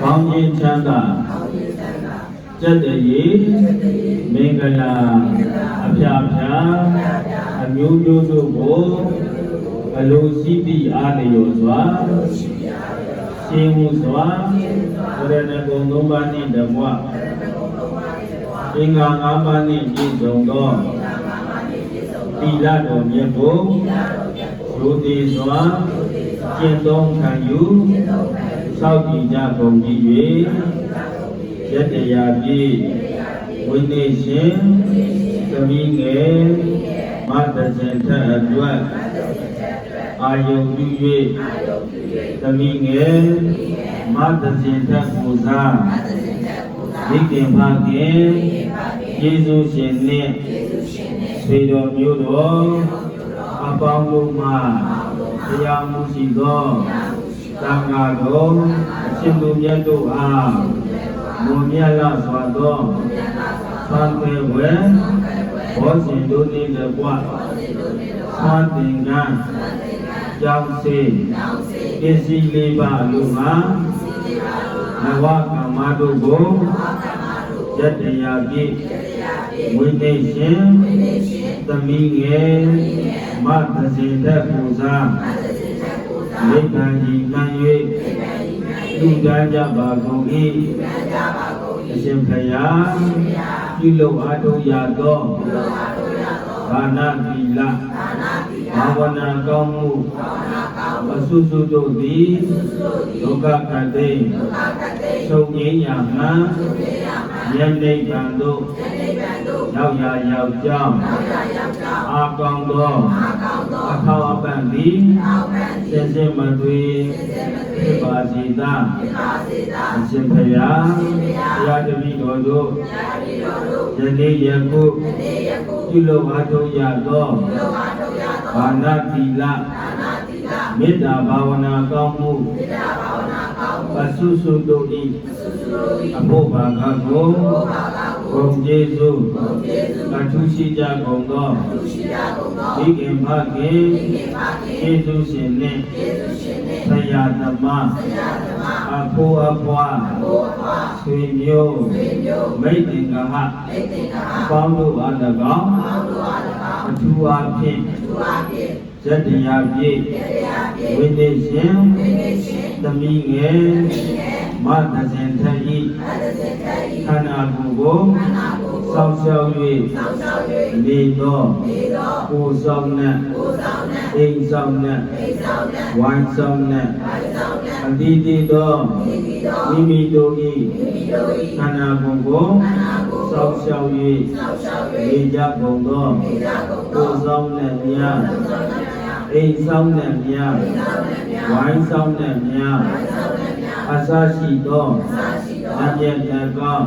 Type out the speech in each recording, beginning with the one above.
ကောင်းခြင်းချမ်းသာကျက်တရေမင်္ဂလာအဖျားဖျားအမျိုးမျိုးတို့ကိုအလိုရှိသည့်အားလျော်စွာရှင်းမှုစွာဘုရားကုံသုံးပါးနှင့်တကွအင်္ဂါ၅ပါးနှင့်ပြည့်စုံသောသီလတော်မြတ်ကိုယုတိစွာကျင့်သုံးခံယူစောင့်ကြည့်ကြကုန်ကြည်၍ယတ္တရားပြည့်ဝိနည်းရှင်သမီးငယ်မတ္တဇင်ထအတွက်အာယုံပြု၍သမီးငယ်မတ္တဇင်ထပူဇာမိခင်ဖခင်ယေရှုရှင်နှင့်ဆွေတော်မျိုးတော်အပေါင်းတို့မှတရားမှုရှိသောသံဃာတော်အရှင်သူမြတ်တို့အားမွန်မြတ်လာစွာသောသံဃာဝေဘောဇင်တို့နှင့်တကွသာသင်္ကန်းကြောင့်စေပစ္စည်းလေးပါးတို့မှာနဝကမ္မတို့ကိုယတ္တရားပြည့်ဝိနည်းရှင်သမီးငယ်မတ္တဇင်ထပူဇာနိဗ္ဗာန်ကြီးမှန်၍လူတန်းကြပါကုန်၏အရှင်ဘုရားပြုလုပ်အားထုတ်ရသောဒါနသီလဘာဝနာကောင်းမှုအဆုစုတို့သည်ဒုက္ခခတ်သိချုပ်ငြိမ်းရာမှယနိဗ္ဗာန်သို့ရောက်ရာရောက်ကြောင်းအာကောင်းသောအထောက်အပံ့သည်စင်စစ်မသွေဖြစ်ပါစေသာအရှင်ဘုရားတရားတပည့်တော်တို့ယနေ့ယခုပြုလုပ်အားထုတ်ရသောဘာဝနာသီလမေတ္တာဘာဝနာကောင်းမှုအဆုစုတို့၏အဖို့ဘာကကိုဂုဏ်ကျေးဇူးအထူးရှိကြကုန်သောဒီကင်ဖခင်ယေရှုရှင်နှင့်ဆရာသမားအဖို့အဖွားဆွေမျိုးမိတ်တင်္ဂဟအပေါင်းတို့အား၎င်းအထူးအားဖြင့်ယတ္တရားပြည့်ဝိနည်းရှင်သမီးငယ်မတ္တဇင်ထဤခန္ဓာကိုယ်ကိုစောင့်ရှောက်၍နေသောကိုယ်ဆောင်နှင့်အိမ်ဆောင်နှင့်ဝိုင်းဆောင်နှင့်အတိတိသောမိမိတို့၏ခန္ဓာကိုယ်ကိုစောင့်ရှောက်၍နေကြကုန်သောကိုယ်ဆောင်နှင့်များအိမ်ဆောင်နှင့်များဝိုင်းဆောင်နှင့်များအစရှိသောအမြတ်တကောင်း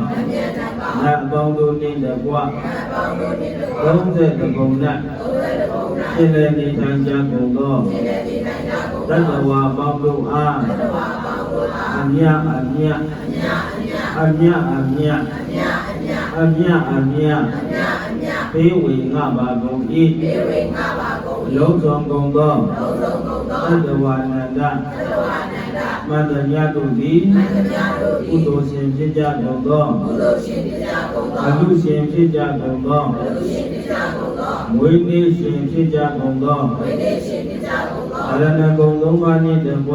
နတ်ပေါင်းတို့နှင့်တကွ30ကုံနတ်ရှင်လည်းနေထိုင်ကြကုန်သောတတ္တဝါပေါင်းတို့အားအမြတ်အမြတ်အမြတ်အမြတ်အမြတ်အမြတ်ဘေးဝေငါပါကုန်၏လုံးစုံကုန်သောတတ္တဝါနန္ဒမန္တမြတ်တို့သည်ကုသိုလ်ရှင်ဖြစ်ကြကုန်သောအလူရှင်ဖြစ်ကြကုန်သောမွေးနေ့ရှင်ဖြစ်ကြကုန်သောအရဏဂုံသုံးပါးနှင့်တကွ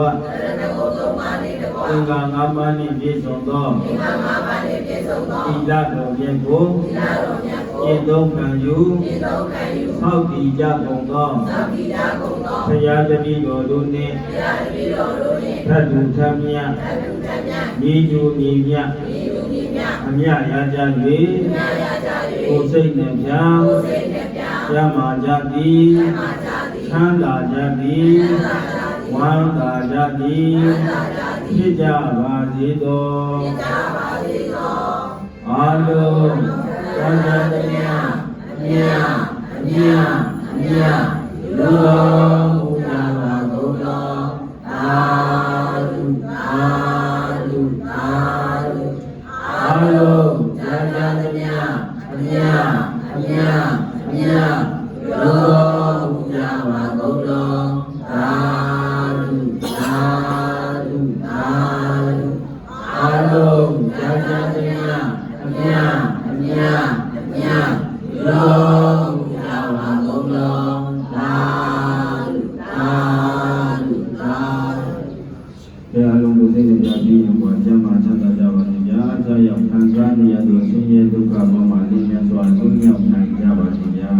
သင်္ဃာ၅ပါးနှင့်ပြည့်စုံသောသီလတော်မြတ်ကိုကျင့်သုံးခံယူဆောက်တည်ကြကုန်သောဘုရားတပည့်တော်တို့နှင့်သတ္တုထမြတ်မြေကျူမြေမြတ်အမြတ်ရကြ၍ကိုယ်စိတ်နှင့်ဖြာကျမ်းမာကြသည်ချမ်းသာကြသည်ဝမ်းသာကြသည်ဖြစ်ကြပါစေသောအာလုံးသံဃာတရားမြတ်မြတ်မြတ်လူတော်မူကြပါကုန်သောအာလုအာလုအာလုအာလုံးသံဃာတရားမြတ်မြတ်မြတ်လူတော်မူကြပါကုန်သောအာလုအာလုအာလု အားလုံးကြာကြာတင်ရအမြအမြအမြလုံးကြောင်းလာကုန်လုံးသာသာသာတရားလုံးကိုသိနေကြပြီးရင်ပေါ်ကျမ်းမာချမ်းသာကြပါစေဗျာအကြောင်းရောက်ခံစားနေရသောဆင်းရဲဒုက္ခပေါ်မှာလင်းမြတ်စွာလွတ်မြောက်နိုင်ကြပါစေဗျာ